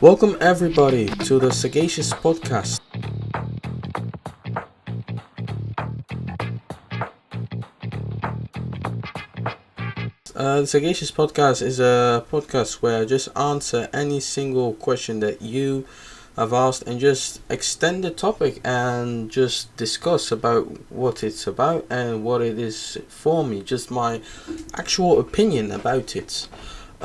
Welcome everybody to the Sagacious Podcast. The Sagacious Podcast is a podcast where I just answer any single question that you have asked and just extend the topic and just discuss about what it's about and what it is for me, just my actual opinion about it.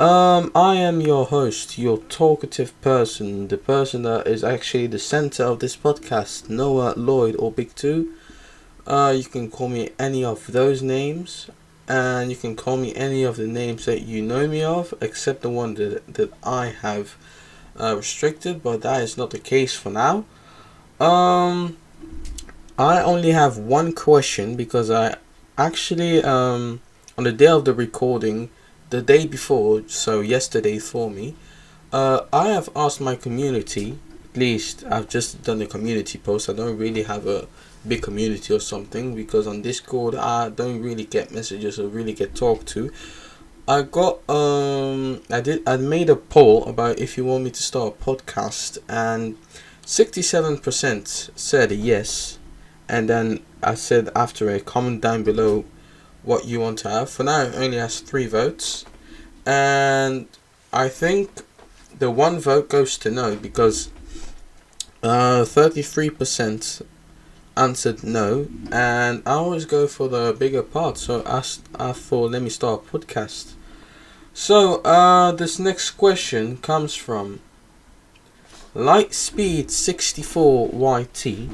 I am your host, your talkative person, the person that is actually the center of this podcast, Noah, Lloyd, or Biggtout. You can call me any of those names, and you can call me any of the names that you know me of, except the one that I have restricted, but that is not the case for now. I only have one question because I actually, on the day of the recording, the day before, so yesterday for me, I have asked my community, at least I've just done a community post. I don't really have a big community or something because on Discord I don't really get messages or really get talked to. I made a poll about if you want me to start a podcast, and 67% said yes, and then I said after a comment down below what you want to have. For now it only has 3 votes, and I think the one vote goes to no because 33% answered no, and I always go for the bigger part, so I thought let me start a podcast. So this next question comes from Lightspeed64YT,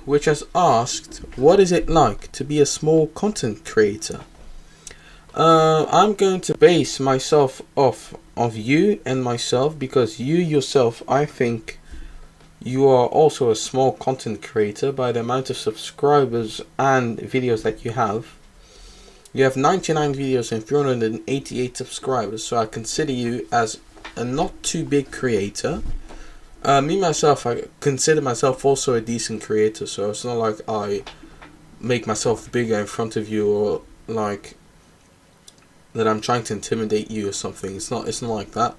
which has asked, what is it like to be a small content creator? I'm going to base myself off of you and myself because you yourself, I think you are also a small content creator by the amount of subscribers and videos that you have. You have 99 videos and 388 subscribers, so I consider you as a not too big creator. Me myself, I consider myself also a decent creator, so it's not like I make myself bigger in front of you or like that I'm trying to intimidate you or something. It's not like that.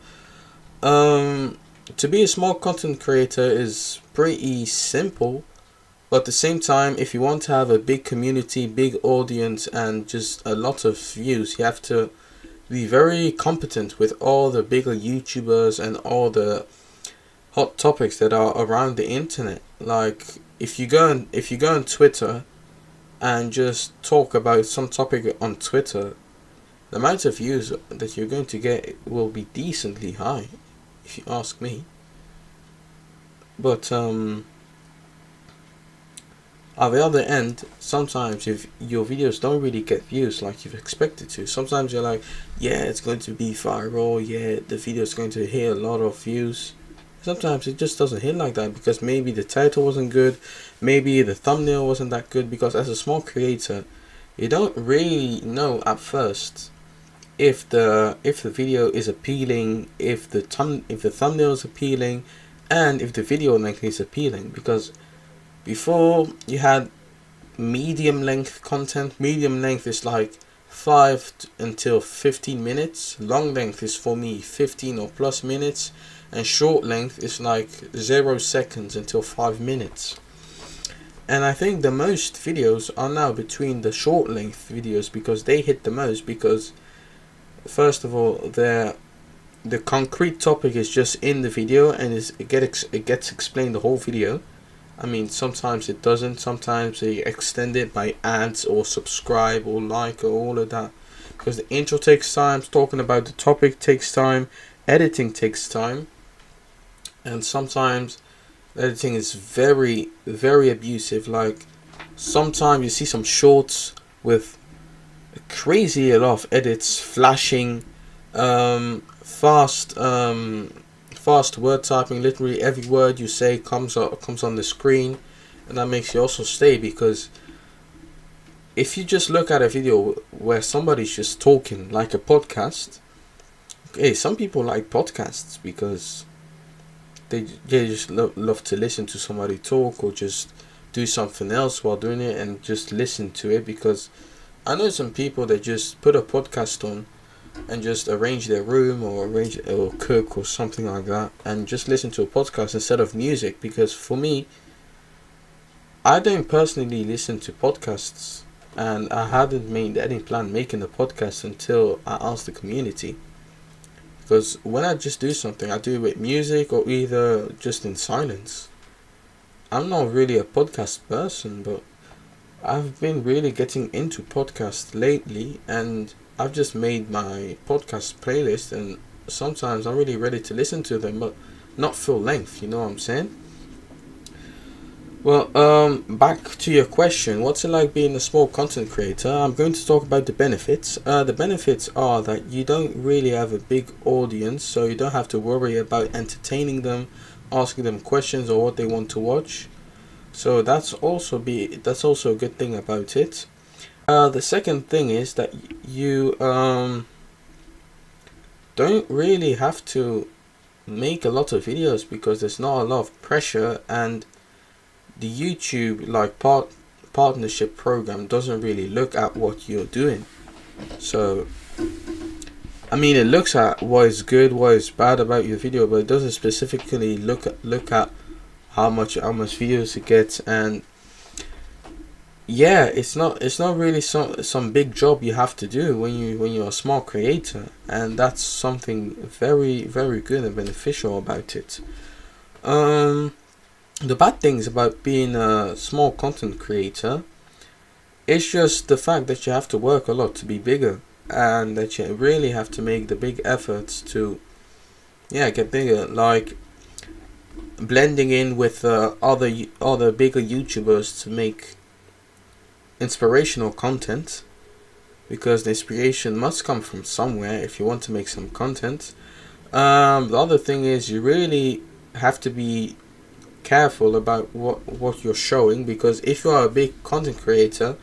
To be a small content creator is pretty simple, but at the same time, if you want to have a big community, big audience, and just a lot of views, you have to be very competent with all the bigger YouTubers and all the hot topics that are around the internet. Like if you go on Twitter and just talk about some topic on Twitter, the amount of views that you're going to get will be decently high, if you ask me. But on the other end, sometimes if your videos don't really get views like you've expected to, sometimes you're like, yeah, it's going to be viral, yeah, the video is going to hit a lot of views. Sometimes it just doesn't hit like that because maybe the title wasn't good, maybe the thumbnail wasn't that good, because as a small creator, you don't really know at first if the video is appealing, if the thumbnail is appealing, and if the video length is appealing. Because before you had medium length content. Medium length is like 5 until 15 minutes. Long length is for me 15 or plus minutes, and short length is like 0 seconds until 5 minutes. And I think the most videos are now between the short length videos because they hit the most, because first of all, the concrete topic is just in the video and it gets explained the whole video. I mean, sometimes it doesn't. Sometimes they extend it by ads or subscribe or like or all of that. Because the intro takes time, talking about the topic takes time, editing takes time. And sometimes editing is very, very abusive. Like, sometimes you see some shorts with crazy a lot of edits, flashing, fast word typing. Literally every word you say comes on the screen, and that makes you also stay, because if you just look at a video where somebody's just talking like a podcast, okay, some people like podcasts because they just love to listen to somebody talk or just do something else while doing it and just listen to it. Because I know some people that just put a podcast on and just arrange their room or arrange or cook or something like that, and just listen to a podcast instead of music. Because for me, I don't personally listen to podcasts, and I hadn't made any plan making a podcast until I asked the community. Because when I just do something, I do it with music or either just in silence. I'm not really a podcast person, but I've been really getting into podcasts lately, and I've just made my podcast playlist, and sometimes I'm really ready to listen to them, but not full length, you know what I'm saying? Well, back to your question, what's it like being a small content creator? I'm going to talk about the benefits. The benefits are that you don't really have a big audience, so you don't have to worry about entertaining them, asking them questions or what they want to watch. So that's also a good thing about it. The second thing is that you don't really have to make a lot of videos because there's not a lot of pressure, and the YouTube partnership program doesn't really look at what you're doing. So I mean, it looks at what is good, what is bad about your video, but it doesn't specifically look at how much views it gets. And yeah, it's not really some big job you have to do when you're a small creator, and that's something very, very good and beneficial about it. The bad things about being a small content creator is just the fact that you have to work a lot to be bigger, and that you really have to make the big efforts to get bigger, like blending in with other bigger YouTubers to make inspirational content, because the inspiration must come from somewhere if you want to make some content. The other thing is you really have to be careful about what you're showing, because if you are a big content creator,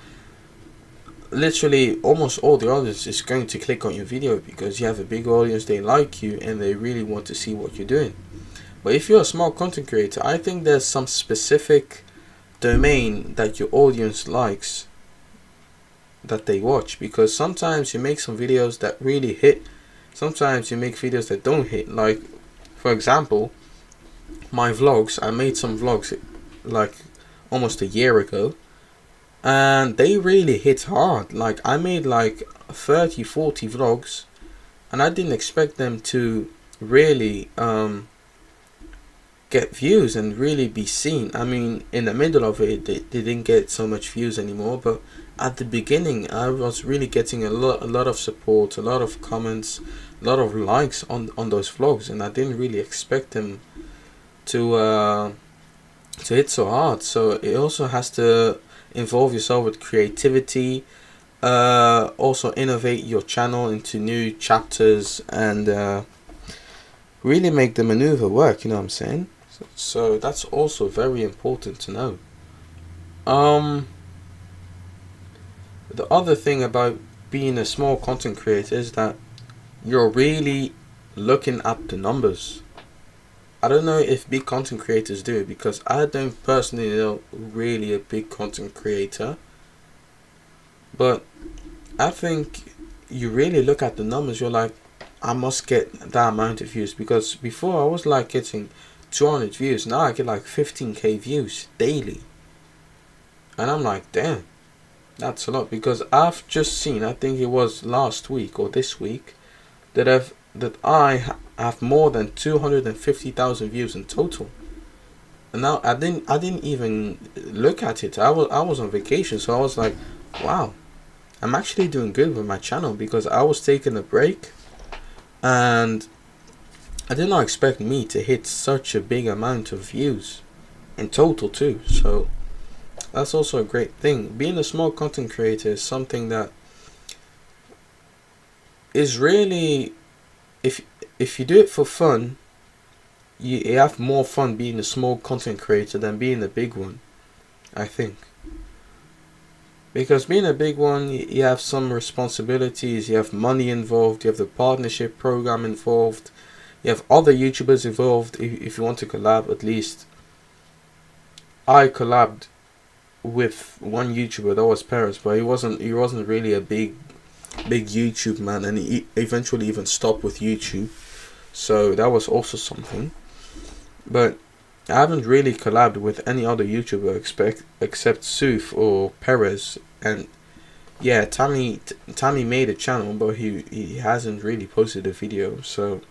literally almost all the audience is going to click on your video because you have a big audience, they like you and they really want to see what you're doing. But if you're a small content creator, I think there's some specific domain that your audience likes that they watch, because sometimes you make some videos that really hit, sometimes you make videos that don't hit. Like, for example, my vlogs, I made some vlogs like almost a year ago, and they really hit hard. Like, I made like 30-40 vlogs, and I didn't expect them to really get views and really be seen. I mean, in the middle of it, they didn't get so much views anymore, but at the beginning I was really getting a lot of support, a lot of comments, a lot of likes on those vlogs, and I didn't really expect them to hit so hard. So it also has to involve yourself with creativity, also innovate your channel into new chapters, and really make the maneuver work, you know what I'm saying? So that's also very important to know. The other thing about being a small content creator is that you're really looking at the numbers. I don't know if big content creators do it, because I don't personally know really a big content creator, but I think you really look at the numbers. You're like, I must get that amount of views, because before I was like getting 200 views, now I get like 15k views daily, and I'm like, damn, that's a lot. Because I've just seen, I think it was last week or this week, that I have more than 250,000 views in total. And now I didn't even look at it. I was on vacation, so I was like, wow, I'm actually doing good with my channel, because I was taking a break, and I did not expect me to hit such a big amount of views in total too. So that's also a great thing. Being a small content creator is something that is really, if you do it for fun, you have more fun being a small content creator than being a big one, I think. Because being a big one, you have some responsibilities, you have money involved, you have the partnership program involved, you have other YouTubers involved. If you want to collab, at least I collabed with one YouTuber, that was Paris, but he wasn't really a big big YouTube man, and he eventually even stopped with YouTube. So that was also something. But I haven't really collabed with any other YouTuber except Sooth or Perez. And yeah, Tammy made a channel, but he hasn't really posted a video. So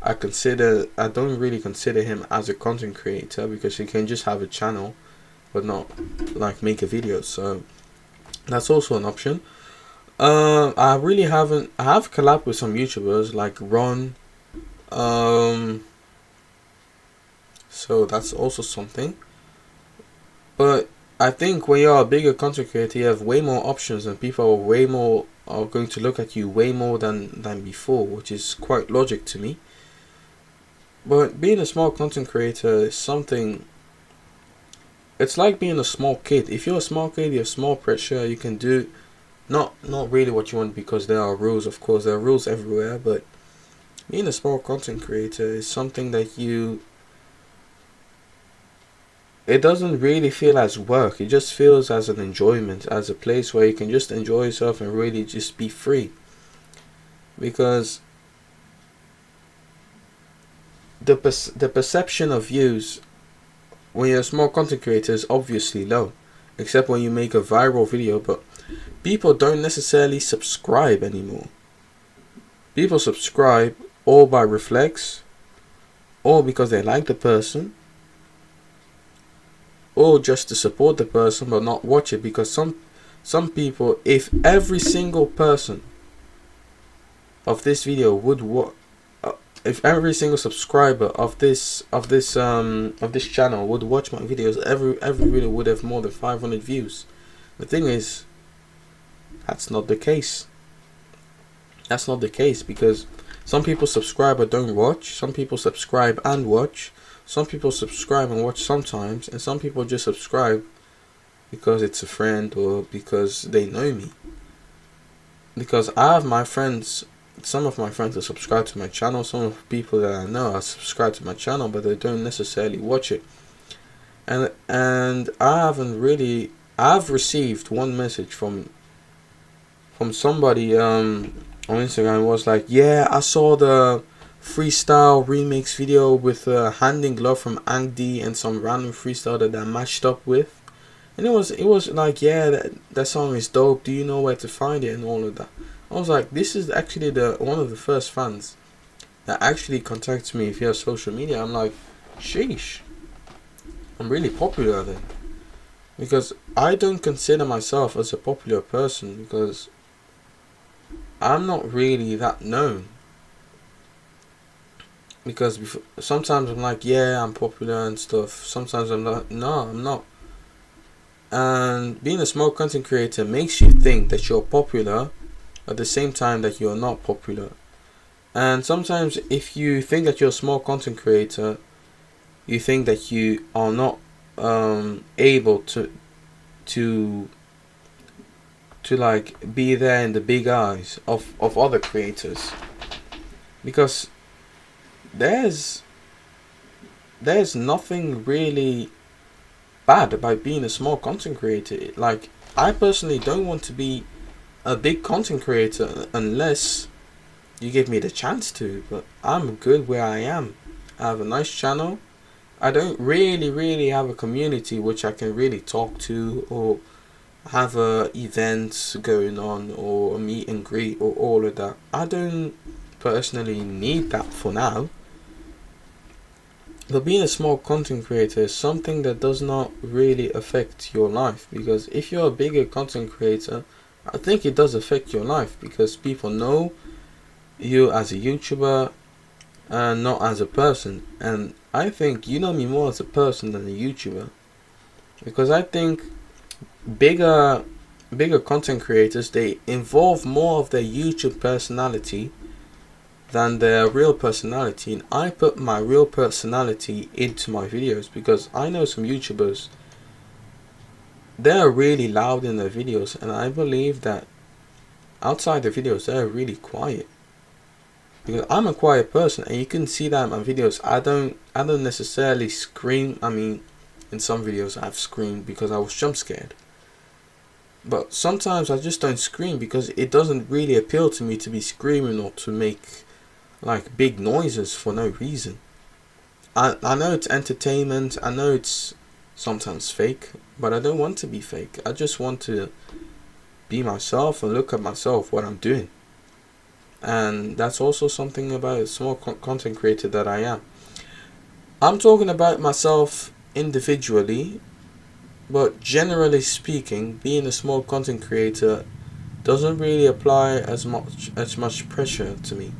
I don't really consider him as a content creator, because he can just have a channel but not like make a video. So that's also an option. I really haven't. I have collabed with some YouTubers like Ron. So that's also something. But I think when you're a bigger content creator, you have way more options, and people are going to look at you way more than before, which is quite logic to me. But being a small content creator is something. It's like being a small kid. If you're a small kid, you have small pressure. You can do not really what you want, because there are rules. Of course, there are rules everywhere. But being a small content creator is something that it doesn't really feel as work. It just feels as an enjoyment, as a place where you can just enjoy yourself and really just be free. Because the perception of views when you're a small content creator is obviously low, except when you make a viral video. But people don't necessarily subscribe anymore. People subscribe or by reflex, or because they like the person, or just to support the person but not watch it. Because some people, if every single person of this video would if every single subscriber of this channel would watch my videos, every video would have more than 500 views. The thing is, that's not the case. That's not the case, because some people subscribe but don't watch. Some people subscribe and watch. Some people subscribe and watch sometimes, and some people just subscribe because it's a friend or because they know me. Because I have my friends, some of my friends are subscribed to my channel. Some of the people that I know are subscribed to my channel, but they don't necessarily watch it. And I've received one message from somebody on Instagram. It was like, yeah, I saw the freestyle remix video with Hand in Glove from Angdi and some random freestyle that I matched up with, and it was like, yeah, that song is dope, do you know where to find it, and all of that. I was like, this is actually one of the first fans that actually contacts me via social media. I'm like, sheesh, I'm really popular then, because I don't consider myself as a popular person, because I'm not really that known. Because sometimes I'm like, yeah, I'm popular and stuff. Sometimes I'm like, no, I'm not. And being a small content creator makes you think that you're popular at the same time that you're not popular. And sometimes if you think that you're a small content creator, you think that you are not able to like be there in the big eyes of other creators. Because there's nothing really bad about being a small content creator. Like, I personally don't want to be a big content creator unless you give me the chance to, but I'm good where I am. I have a nice channel. I don't really have a community which I can really talk to, or have events going on, or a meet and greet, or all of that. I don't personally need that for now. But being a small content creator is something that does not really affect your life, because if you're a bigger content creator, I think it does affect your life, because people know you as a YouTuber and not as a person. And I think you know me more as a person than a YouTuber, because I think bigger content creators, they involve more of their YouTube personality than their real personality. And I put my real personality into my videos, because I know some YouTubers, they're really loud in their videos, and I believe that outside the videos they're really quiet. Because I'm a quiet person, and you can see that in my videos. I don't necessarily scream. I mean, in some videos I've screamed because I was jump scared. But sometimes I just don't scream because it doesn't really appeal to me to be screaming or to make like big noises for no reason. I know it's entertainment, I know it's sometimes fake, but I don't want to be fake. I just want to be myself and look at myself, what I'm doing. And that's also something about a small content creator that I am. I'm talking about myself individually, but generally speaking, being a small content creator doesn't really apply as much pressure to me.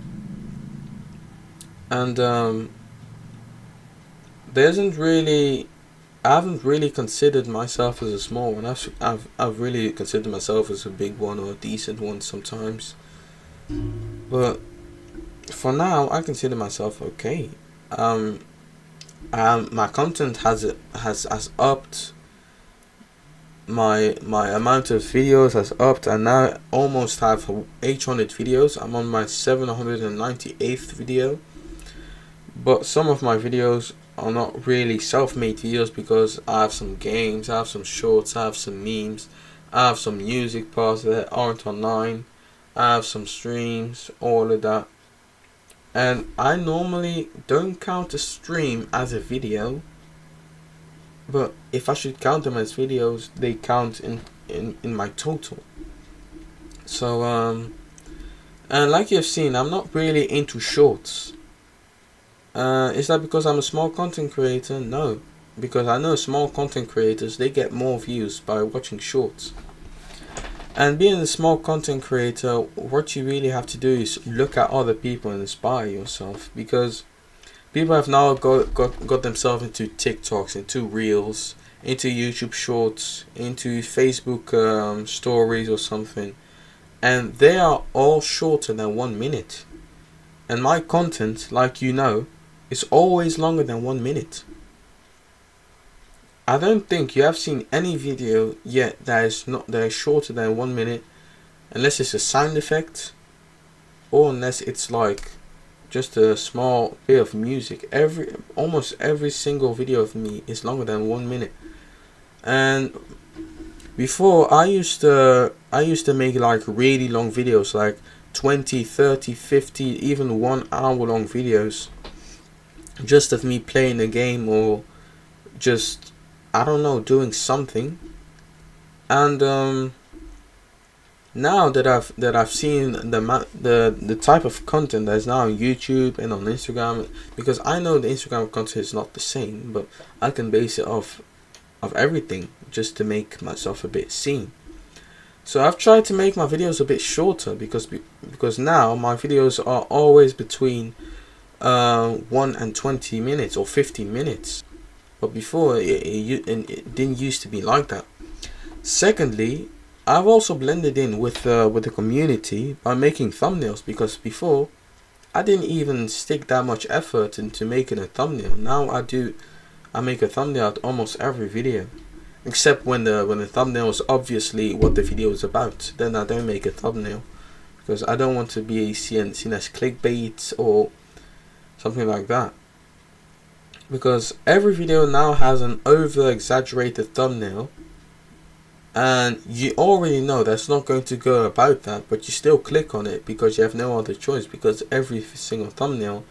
And there isn't really I haven't really considered myself as a small one. I've really considered myself as a big one or a decent one sometimes. But for now, I consider myself okay. Um, my content has upped. My amount of videos has upped. I now almost have 800 videos. I'm on my 798th video. But some of my videos are not really self-made videos because I have some games, I have some shorts, I have some memes, I have some music parts that aren't online, I have some streams, all of that. And I normally don't count a stream as a video, but if I should count them as videos, they count in my total. So and like you've seen, I'm not really into shorts. Is that because I'm a small content creator? No, because I know small content creators, they get more views by watching shorts. And being a small content creator, what you really have to do is look at other people and inspire yourself, because people have now got themselves into TikToks, into Reels, into YouTube Shorts, into Facebook stories or something, and they are all shorter than 1 minute. And my content, like you know, is always longer than 1 minute. I don't think you have seen any video yet that is shorter than 1 minute, unless it's a sound effect, or unless it's like just a small bit of music. Almost every single video of me is longer than 1 minute. And before, I used to make like really long videos, like 20, 30, 50, even 1 hour long videos, just of me playing a game or just, I don't know, doing something. And now that I've seen the type of content that is now on YouTube and on Instagram, because I know the Instagram content is not the same, but I can base it off of everything just to make myself a bit seen. So I've tried to make my videos a bit shorter because now my videos are always between 1 and 20 minutes or 15 minutes. But before it didn't used to be like that. Secondly, I've also blended in with the community by making thumbnails, because before I didn't even stick that much effort into making a thumbnail. Now I make a thumbnail at almost every video, except when the thumbnail is obviously what the video is about. Then I don't make a thumbnail, because I don't want to be seen as clickbait or something like that. Because every video now has an over exaggerated thumbnail, and you already know that's not going to go about that, but you still click on it because you have no other choice, because every single thumbnail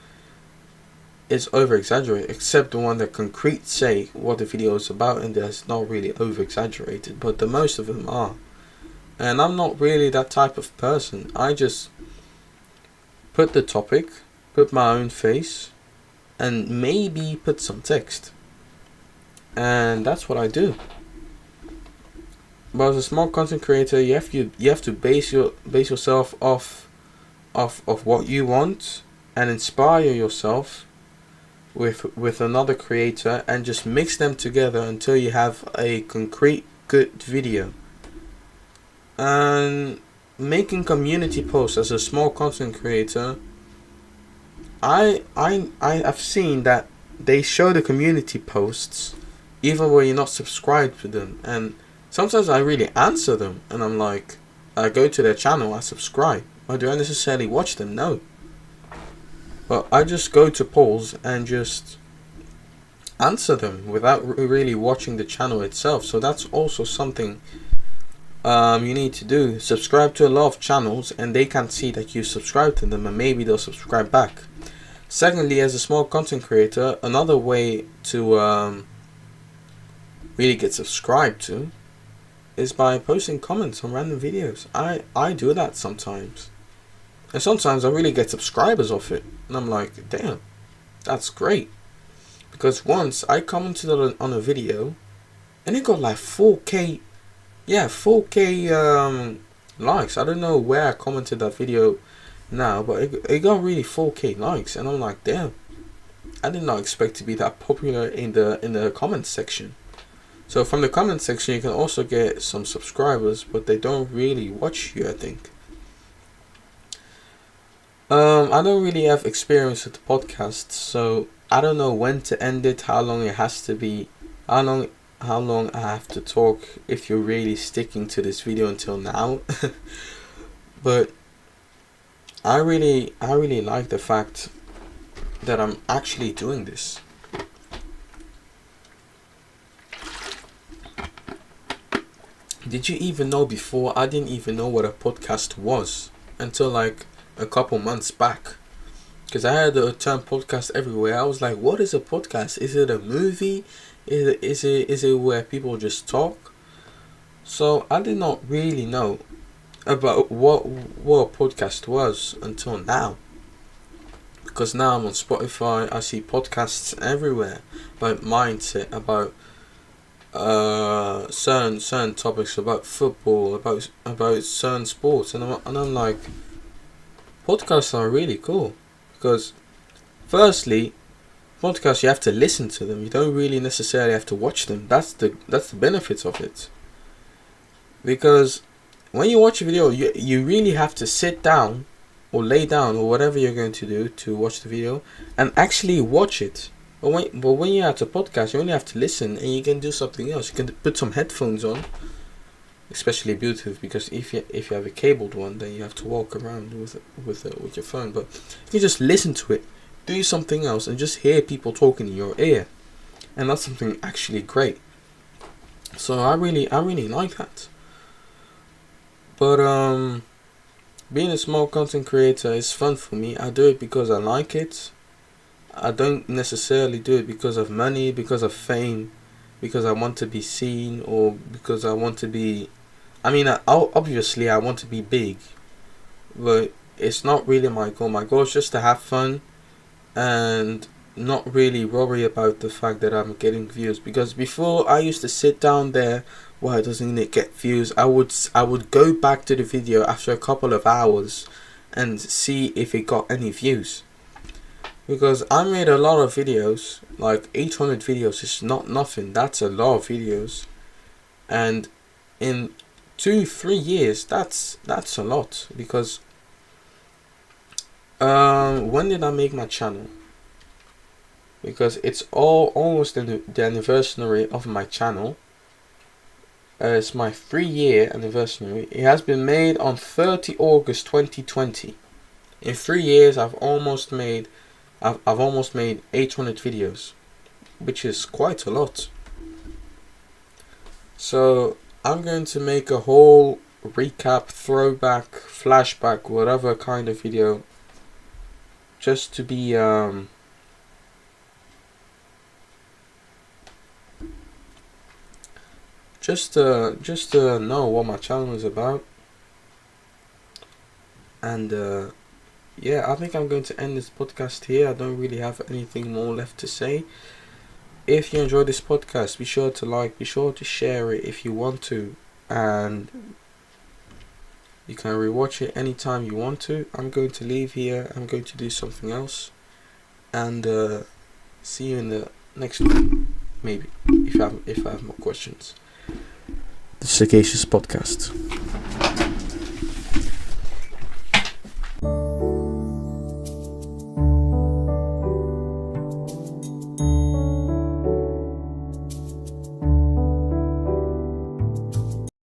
is over exaggerated, except the one that concrete say what the video is about, and that's not really over exaggerated, but the most of them are. And I'm not really that type of person. I just put the topic, put my own face, and maybe put some text, and that's what I do. But as a small content creator, you have to base yourself off of what you want, and inspire yourself with another creator, and just mix them together until you have a concrete good video. And making community posts as a small content creator, I have seen that they show the community posts even when you're not subscribed to them, and sometimes I really answer them, and I'm like, I go to their channel, I subscribe. Or do I necessarily watch them? No. But I just go to polls and just answer them without really watching the channel itself. So that's also something you need to do, subscribe to a lot of channels, and they can see that you subscribe to them, and maybe they'll subscribe back. Secondly, as a small content creator, another way to really get subscribed to is by posting comments on random videos. I do that sometimes, and sometimes I really get subscribers off it, and I'm like, damn, that's great. Because once I commented on a video, and it got like 4K, 4K likes. I don't know where I commented that video now, but it got really 4K likes, and I'm like, damn, I did not expect to be that popular in the comment section. So from the comment section, you can also get some subscribers, but they don't really watch you, I think. I don't really have experience with the podcast, so I don't know when to end it, how long it has to be, how long I have to talk if you're really sticking to this video until now. But I really like the fact that I'm actually doing this. Did you even know before? I didn't even know what a podcast was until like a couple months back. Because I heard the term podcast everywhere. I was like, what is a podcast? Is it a movie? Is it where people just talk? So I did not really know about what a podcast was until now. Because now I'm on Spotify, I see podcasts everywhere about mindset, about certain topics, about football, about certain sports, and I'm like, podcasts are really cool. Because firstly, podcasts, you have to listen to them. You don't really necessarily have to watch them. That's the benefit of it. Because when you watch a video, you really have to sit down or lay down or whatever you're going to do to watch the video and actually watch it. But when you're at a podcast, you only have to listen, and you can do something else. You can put some headphones on, especially Bluetooth, because if you have a cabled one, then you have to walk around with your phone. But you can just listen to it, do something else, and just hear people talking in your ear, and that's something actually great. So I really like that. But being a small content creator is fun for me. I do it because I like it. I don't necessarily do it because of money, because of fame, because I want to be seen, or because I want to be... obviously I want to be big, but it's not really my goal. My goal is just to have fun and not really worry about the fact that I'm getting views. Because before, I used to sit down there, why doesn't it get views? I would go back to the video after a couple of hours and see if it got any views. Because I made a lot of videos, like 800 videos is not nothing. That's a lot of videos, and in 2-3 years, that's a lot. Because when did I make my channel? Because it's almost the anniversary of my channel. It's my 3-year anniversary. It has been made on 30 August 2020. In 3 years, I've almost made 800 videos, which is quite a lot. So I'm going to make a whole recap, throwback, flashback, whatever kind of video, just to be just to know what my channel is about. And I think I'm going to end this podcast here. I don't really have anything more left to say. If you enjoyed this podcast, be sure to like, be sure to share it if you want to, and you can rewatch it anytime you want to. I'm going to leave here. I'm going to do something else, and see you in the next one, maybe, if I have more questions. The Sagacious Podcast.